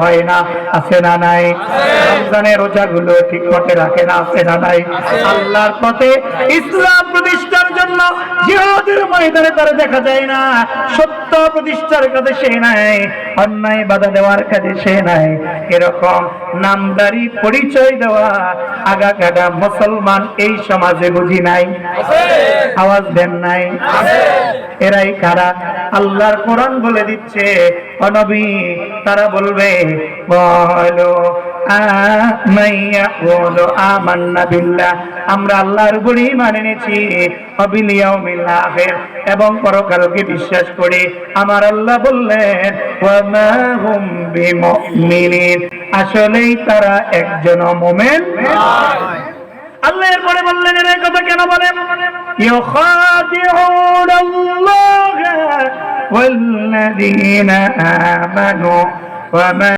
হয় না, আছে না নাই? রমজানের রোজাগুলো ঠিক মতে রাখে না, আছে না নাই? আল্লাহর পথে ইসলাম প্রতিষ্ঠার জন্য জিহাদের ময়দানে তারা দেখা যায় না, সত্য প্রতিষ্ঠার কাজে সে নাই, অন্যায় বাধা দেওয়ার কাজে সে নাই। এরকম নামদারি পরিচয় দেওয়া আগাগাডা মুসলমান এই সমাজে বুঝি নাই? আওয়াজ দেন নাই? এরাই কারা? আল্লাহর কোরআন বলে দিচ্ছে, ও নবী তারা বলবে বলো আমান্না বিল্লাহ, আমরা আল্লাহর উপরে ঈমান এনেছি, ওয়া বিল ইয়াউমিল আখির, এবং পরকালকে বিশ্বাস করি। আমার আল্লাহ বললেন ওয়া মা হুম বিমুমিনিন, আসলেই তারা একজনও মুমিন নয়। আল্লাহ এরপরে বললেন এর কথা কেন বলেন? ইউখাদিউনাল্লাহ ওয়াল্লাযীনা আমানু ওয়া